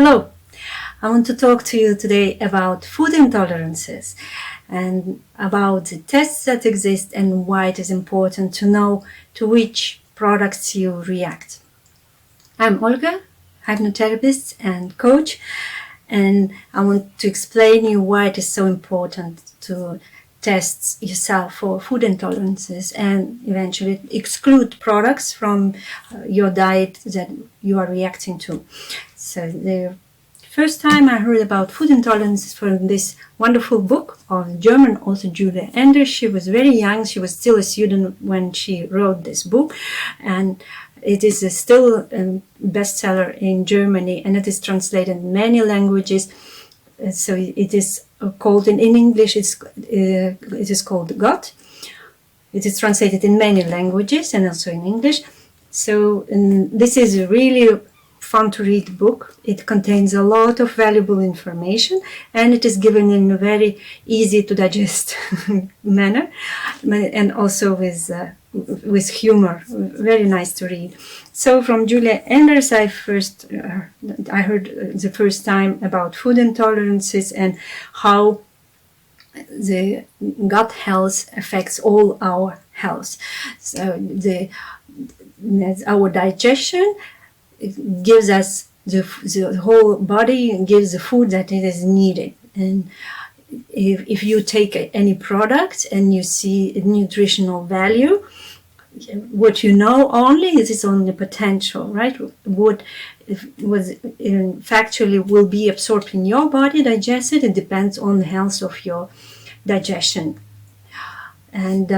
Hello, I want to talk to you today about food intolerances and about the tests that exist and why it is important to know to which products you react. I'm Olga, hypnotherapist and coach, and I want to explain you why it is so important to test yourself for food intolerances and eventually exclude products from your diet that you are reacting to. So the first time I heard about food intolerances from this wonderful book of German author Julia Enders. She was very young. She was still a student when she wrote this book, and it is still a bestseller in Germany, and it is translated in many languages. So it is called in English. It is called God. It is translated in many languages and also in English. So this is really fun to read book. It contains a lot of valuable information, and it is given in a very easy to digest manner, and also with humor. Very nice to read. So from Julia Enders, I heard the first time about food intolerances and how the gut health affects all our health. So our digestion gives us the whole body gives the food that it is needed. And if you take any product and you see a nutritional value, what you know only is only potential, right? What factually will be absorbed in your body, digested, it depends on the health of your digestion. And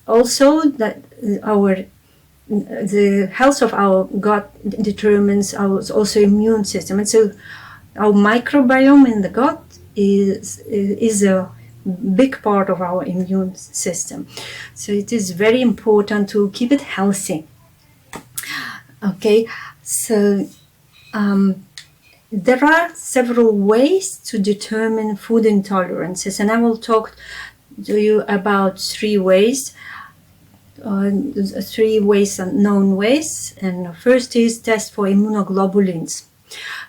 also that the health of our gut determines our also immune system, and so our microbiome in the gut is a big part of our immune system. So it is very important to keep it healthy. Okay, so there are several ways to determine food intolerances, and I will talk to you about three ways. Known ways, and the first is test for immunoglobulins,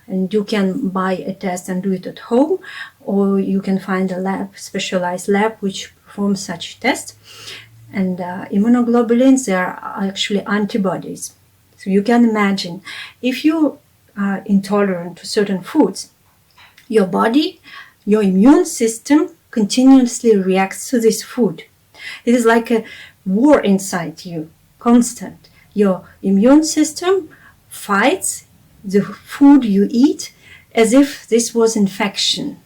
and you can buy a test and do it at home, or you can find a specialized lab which performs such tests. And immunoglobulins, they are actually antibodies. So you can imagine if you are intolerant to certain foods, your body, your immune system continuously reacts to this food. It is like a war inside you, constant. Your immune system fights the food you eat as if this was infection.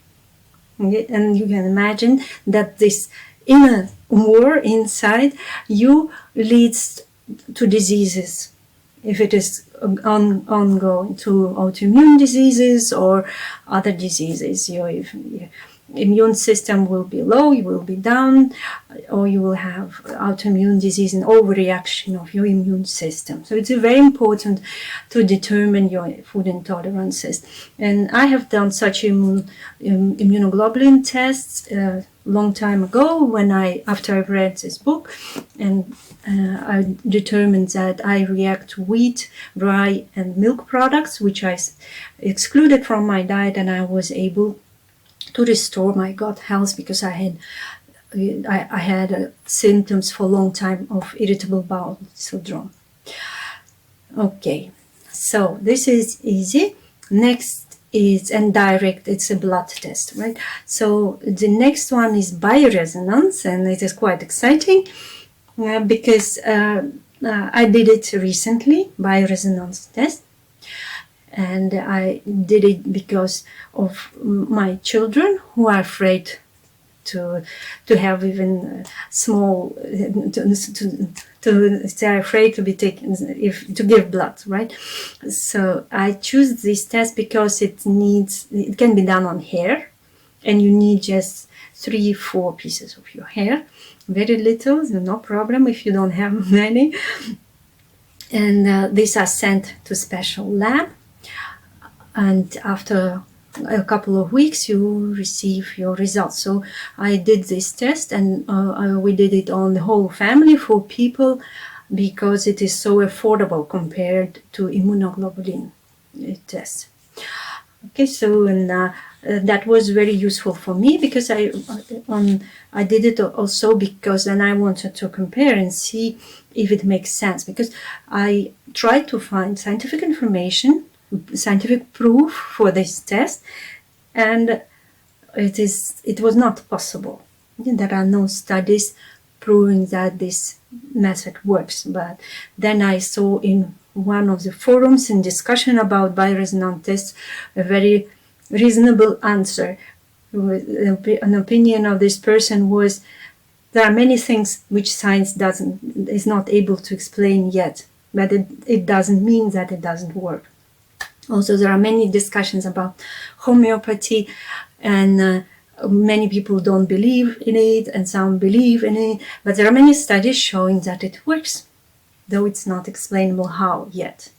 Okay? And you can imagine that this inner war inside you leads to diseases. If it is ongoing, to autoimmune diseases or other diseases, your immune system will be low, you will be down, or you will have autoimmune disease and overreaction of your immune system. So it's very important to determine your food intolerances. And I have done such immunoglobulin tests a long time ago after I read this book, and I determined that I react to wheat, rye, and milk products, which I excluded from my diet, and I was able to restore my gut health because I had symptoms for a long time of irritable bowel syndrome. Okay, so this is easy. Next is indirect. It's a blood test, right? So the next one is bioresonance, and it is quite exciting because I did it recently, bioresonance test. And I did it because of my children who are afraid to have even small, they're afraid to be taken, to give blood, right? So I choose this test because it can be done on hair, and you need just 3-4 pieces of your hair, very little, no problem if you don't have many. And these are sent to special lab. And after a couple of weeks, you receive your results. So I did this test, and we did it on the whole family, 4 people, because it is so affordable compared to immunoglobulin. It test. Okay, so that was very useful for me because I did it also because then I wanted to compare and see if it makes sense, because I tried to find scientific information, scientific proof for this test, and it was not possible. There are no studies proving that this method works. But then I saw in one of the forums in discussion about bioresonance tests a very reasonable answer. An opinion of this person was, there are many things which science is not able to explain yet, but it doesn't mean that it doesn't work. Also, there are many discussions about homeopathy, and many people don't believe in it, and some believe in it, but there are many studies showing that it works, though it's not explainable how yet.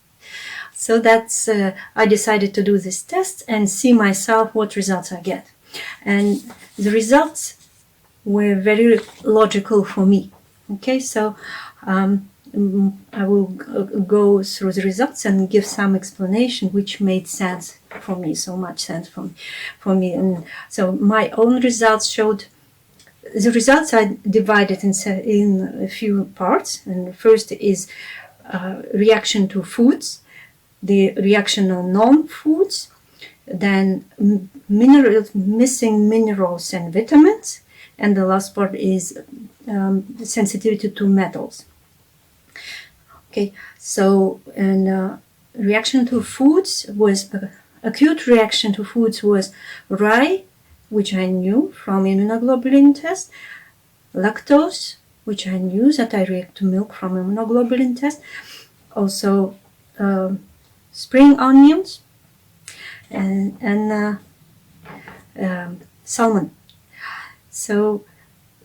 So that's I decided to do this test and see myself what results I get. And the results were very logical for me. Okay, so I will go through the results and give some explanation which made sense for me, so much sense for me. And so my own results showed, the results I divided in a few parts. And the first is reaction to foods, the reaction on non-foods, then missing minerals and vitamins, and the last part is sensitivity to metals. Okay, so reaction to foods was acute reaction to foods was rye, which I knew from immunoglobulin test, lactose, which I knew that I react to milk from immunoglobulin test, also spring onions, and salmon. So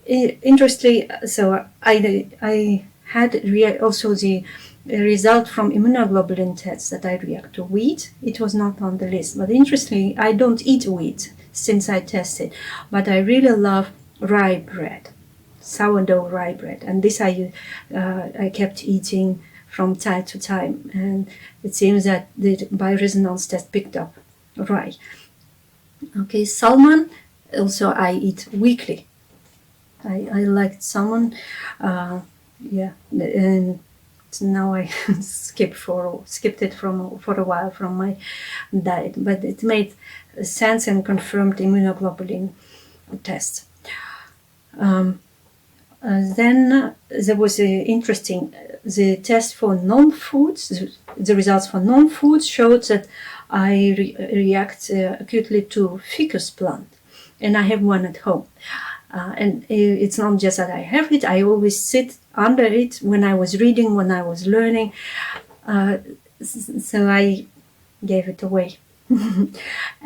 interestingly, so I had also the result from immunoglobulin tests that I react to wheat. It was not on the list, but interestingly, I don't eat wheat since I tested, but I really love rye bread, sourdough rye bread, and this I kept eating from time to time, and it seems that the bioresonance test picked up rye. Okay, salmon also I eat weekly. I liked salmon. Yeah, and now I skipped it for a while from my diet, but it made sense and confirmed immunoglobulin test. Then there was the test for non-foods. The results for non-foods showed that I react acutely to ficus plant, and I have one at home. And it's not just that I have it, I always sit under it when I was reading, when I was learning. So I gave it away.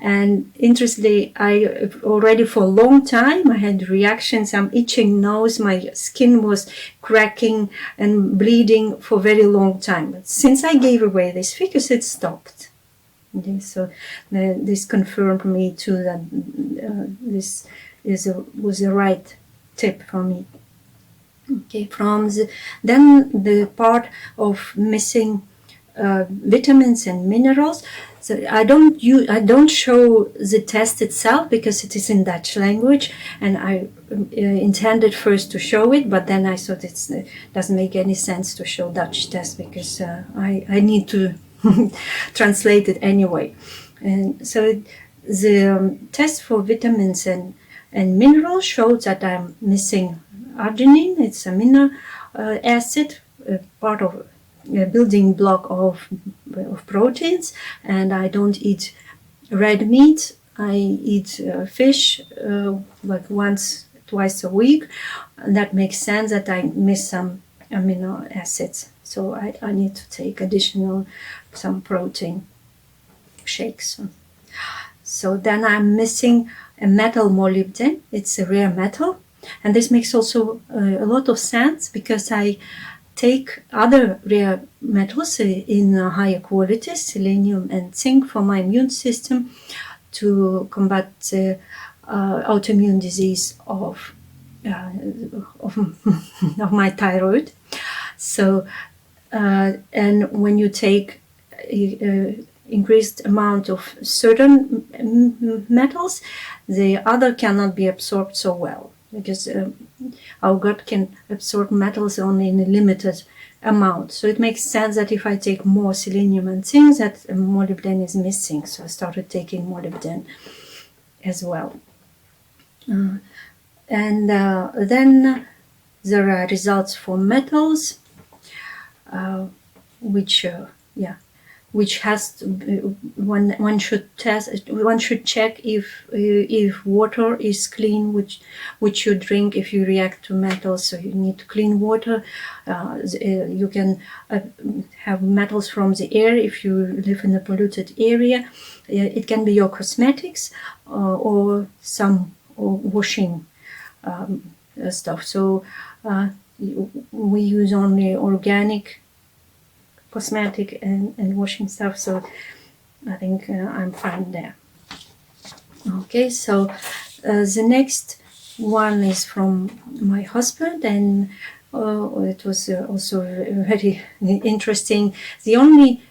And interestingly, I already for a long time I had reactions, some itching nose, my skin was cracking and bleeding for a very long time. But since I gave away this ficus, it stopped. Okay, so this confirmed me too that this was the right tip for me. Okay, then the part of missing vitamins and minerals. So I don't show the test itself because it is in Dutch language, and I intended first to show it, but then I thought it doesn't make any sense to show Dutch test because I need to translate it anyway. And so the test for vitamins and minerals showed that I'm missing arginine. It's amino acid, part of a building block of proteins, and I don't eat red meat. I eat fish like twice a week, and that makes sense that I miss some amino acids. So I need to take some protein shakes. So then I'm missing a metal molybdenum. It's a rare metal, and this makes also a lot of sense because I take other rare metals in higher qualities, selenium and zinc, for my immune system to combat autoimmune disease of my thyroid. So and when you take increased amount of certain metals, the other cannot be absorbed so well, because our gut can absorb metals only in a limited amount. So it makes sense that if I take more selenium and zinc, that molybdenum is missing. So I started taking molybdenum as well. And then there are results for metals, which has to be, one should test. One should check if water is clean, which you drink if you react to metals. So you need clean water. You can have metals from the air if you live in a polluted area. It can be your cosmetics or some washing stuff. So we use only organic cosmetic and washing stuff, so I think I'm fine there. Okay, so the next one is from my husband, and it was also very interesting. The only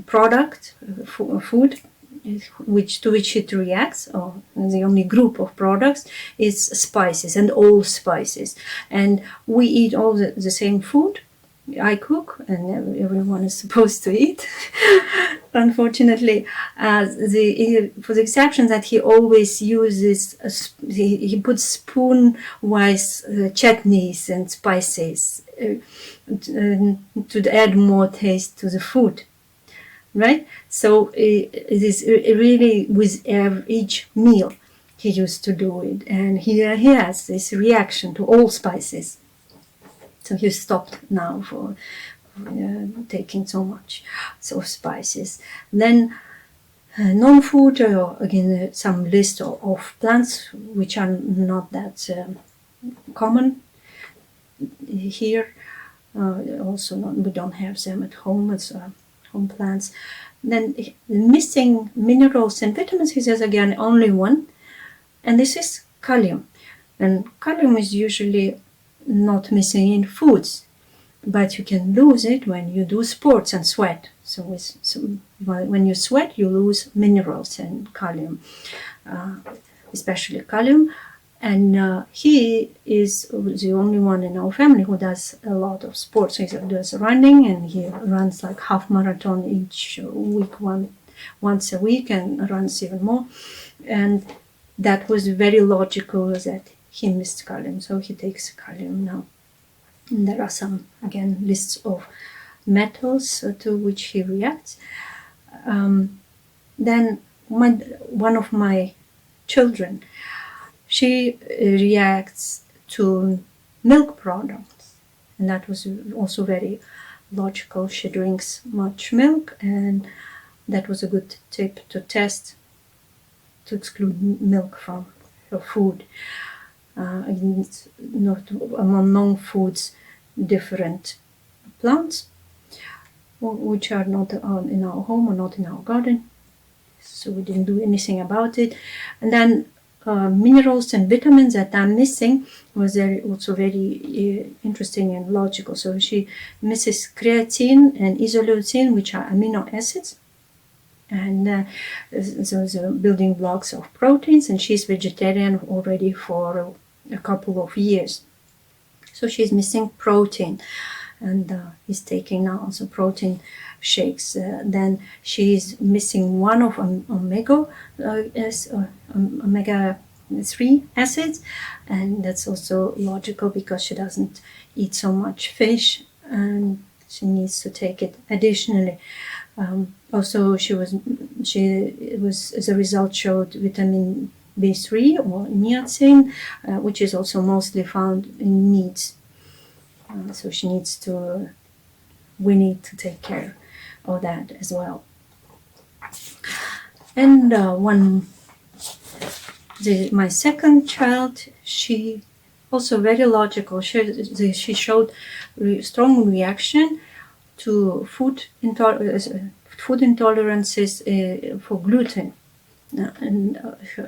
product, food, to which it reacts, or the only group of products, is spices, and all spices. And we eat all the same food. I cook, and everyone is supposed to eat. Unfortunately, for the exception that he always uses, he puts spoon-wise chutneys and spices to add more taste to the food, right? So it is really with each meal he used to do it, and he has this reaction to all spices. So he stopped now for taking so much spices. Then non-food, again, some list of plants which are not that common here. Also, we don't have them at home as home plants. Then the missing minerals and vitamins, he says again, only one, and this is kalium. And kalium is usually not missing in foods, but you can lose it when you do sports and sweat. So when you sweat, you lose minerals and kalium, especially kalium. And he is the only one in our family who does a lot of sports. He does running, and he runs like half marathon each week, once a week, and runs even more. And that was very logical that he missed kalium, so he takes kalium now. And there are some, again, lists of metals to which he reacts. Then one of my children, she reacts to milk products, and that was also very logical. She drinks much milk, and that was a good tip to test, to exclude milk from her food. Not among non-foods, different plants which are not in our home or not in our garden, so we didn't do anything about it. And then minerals and vitamins that are missing was also very interesting and logical. So she misses creatine and isoleucine, which are amino acids, and those are building blocks of proteins, and she's vegetarian already for a couple of years. So she's missing protein, and is taking now also protein shakes. Then she's missing one of omega-3 acids, and that's also logical because she doesn't eat so much fish, and she needs to take it additionally. Also, as a result, showed vitamin B3 or niacin, which is also mostly found in meats. So we need to take care of that as well. And my second child, she also very logical. She showed strong reaction to food intolerances for gluten. And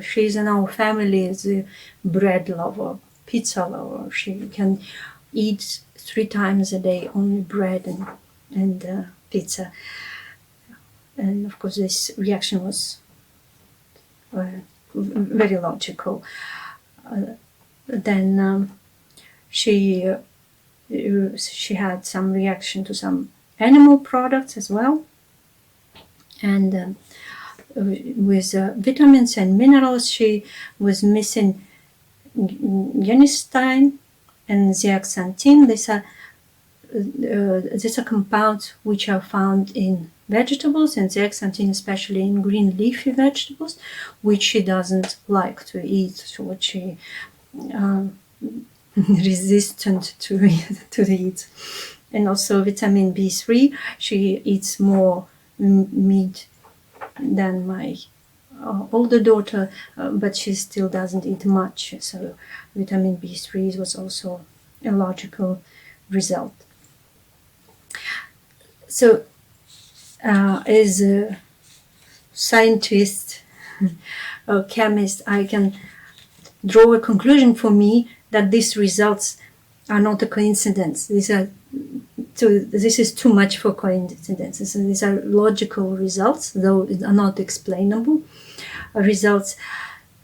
she's in our family as a bread lover, pizza lover. She can eat 3 times a day only bread and pizza. And of course, this reaction was very logical. Then she had some reaction to some animal products as well. And with vitamins and minerals, she was missing genistein and zeaxanthin. These are compounds which are found in vegetables, and zeaxanthin especially in green leafy vegetables, which she doesn't like to eat, so what she resistant to eat. And also vitamin B3, she eats more meat than my older daughter, but she still doesn't eat much, so vitamin B3 was also a logical result. So as a scientist or chemist, I can draw a conclusion for me that these results are not a coincidence. This is too much for coincidences. These are logical results, though they are not explainable results.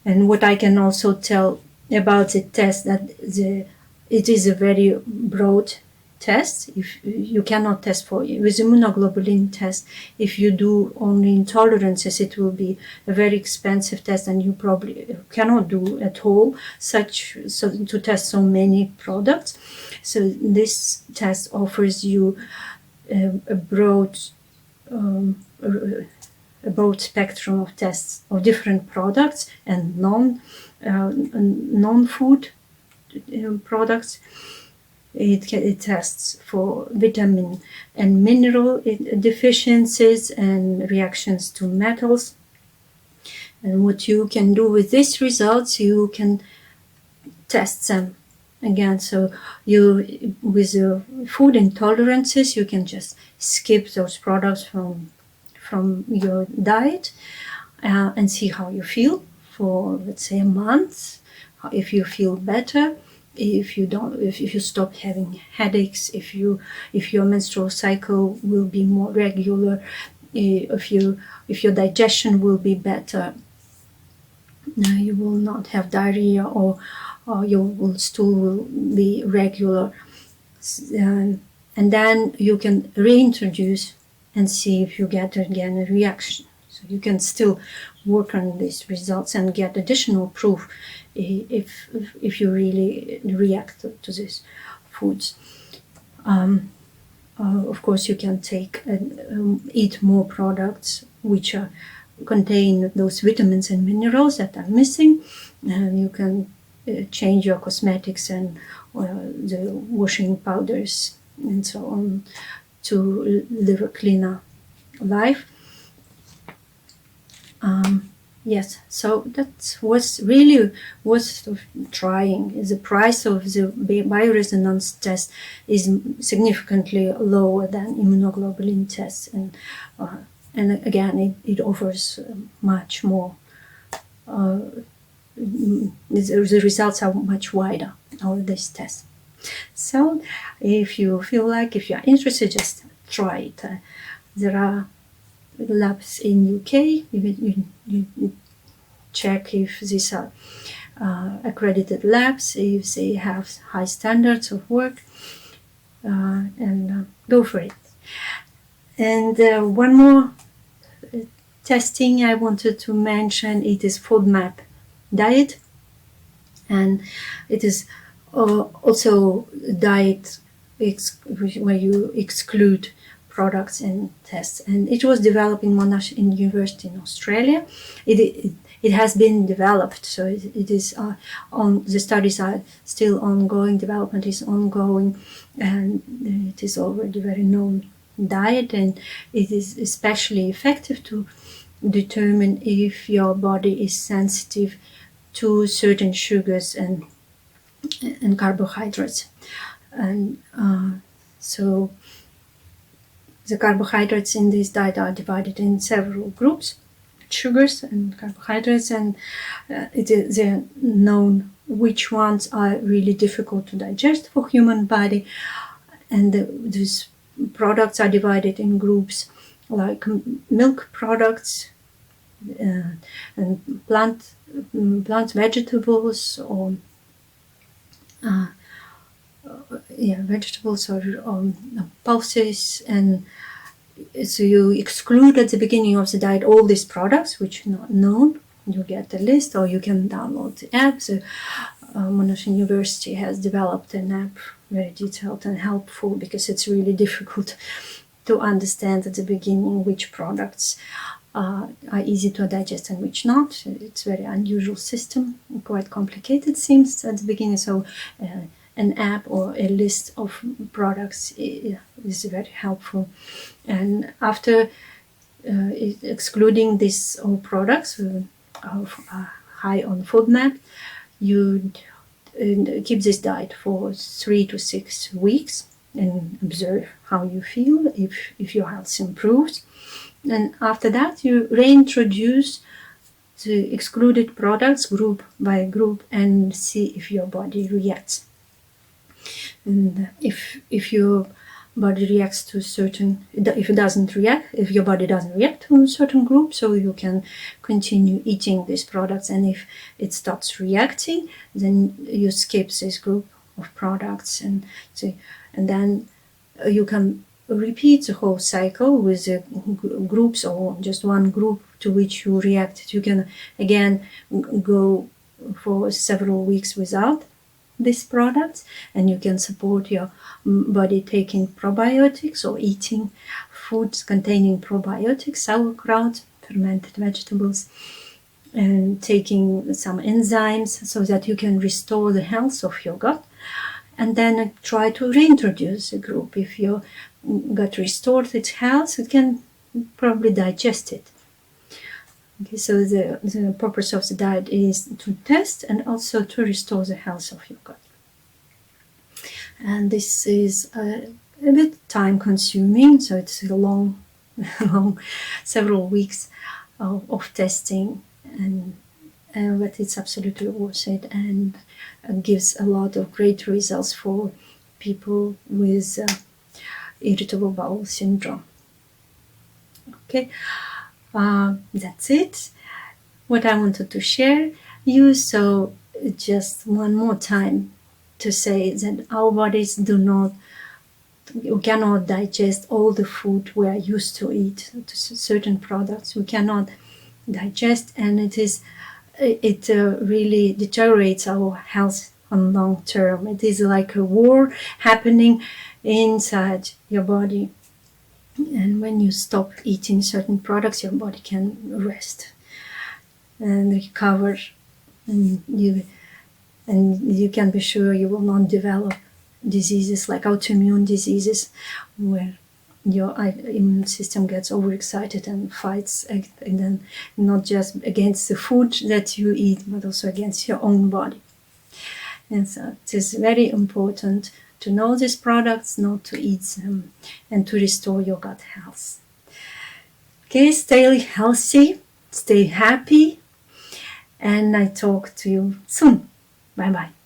And what I can also tell about the test, that it is a very broad test. If you cannot test for with immunoglobulin test, if you do only intolerances, it will be a very expensive test, and you probably cannot do at all to test so many products. So this test offers you a broad spectrum of tests of different products and non-food products. It tests for vitamin and mineral deficiencies and reactions to metals. And what you can do with these results, you can test them again. So with your food intolerances, you can just skip those products from your diet and see how you feel for, let's say, a month. If you feel better, if you stop having headaches, if your menstrual cycle will be more regular, if your digestion will be better, you will not have diarrhea, or your stool will be regular, and then you can reintroduce and see if you get again a reaction. So you can still work on these results and get additional proof if you really react to these foods. Of course, you can eat more products which contain those vitamins and minerals that are missing, and you can change your cosmetics and the washing powders and so on to live a cleaner life. Yes, so that was really worth trying. The price of the bioresonance test is significantly lower than immunoglobulin tests, and again, it offers much more. The results are much wider of this test. So, if you are interested, just try it. There are labs in UK. You check if these are accredited labs, if they have high standards of work, and go for it. And one more testing I wanted to mention, it is FODMAP diet, and it is also diet where you exclude products and tests, and it was developed in Monash University in Australia. It has been developed, so it is the studies are still ongoing, development is ongoing, and it is already very known diet, and it is especially effective to determine if your body is sensitive to certain sugars and carbohydrates. And so the carbohydrates in this diet are divided in several groups, sugars and carbohydrates, and they're known which ones are really difficult to digest for human body, and these products are divided in groups like milk products and plant vegetables, or vegetables or pulses. And so you exclude at the beginning of the diet all these products which are not known. You get a list, or you can download the app. So Monash University has developed an app, very detailed and helpful, because it's really difficult to understand at the beginning which products are easy to digest and which not. It's a very unusual system, quite complicated seems at the beginning. So an app or a list of products is very helpful. And after excluding these all products high on FODMAP, you keep this diet for 3 to 6 weeks and observe how you feel, if your health improves. And after that, you reintroduce the excluded products group by group and see if your body reacts. And if your body reacts to certain, if your body doesn't react to a certain group, so you can continue eating these products. And if it starts reacting, then you skip this group of products, and then you can repeat the whole cycle with the groups, or just one group to which you reacted. You can again go for several weeks without these products, and you can support your body taking probiotics or eating foods containing probiotics, sauerkraut, fermented vegetables, and taking some enzymes so that you can restore the health of your gut. And then try to reintroduce the group. If your gut restored its health, it can probably digest it. Okay, so the purpose of the diet is to test and also to restore the health of your gut. And this is a bit time consuming, so it's a long several weeks of testing, but it's absolutely worth it, and gives a lot of great results for people with irritable bowel syndrome. Okay, that's it, what I wanted to share you. So just one more time to say that our bodies we cannot digest all the food we are used to eat. Certain products we cannot digest, and it really deteriorates our health on long term. It is like a war happening inside your body. And when you stop eating certain products, your body can rest and recover, and you can be sure you will not develop diseases like autoimmune diseases, where your immune system gets overexcited and fights, and then not just against the food that you eat, but also against your own body. And so it is very important to know these products, not to eat them, and to restore your gut health. Okay, stay healthy, stay happy, and I talk to you soon. Bye-bye.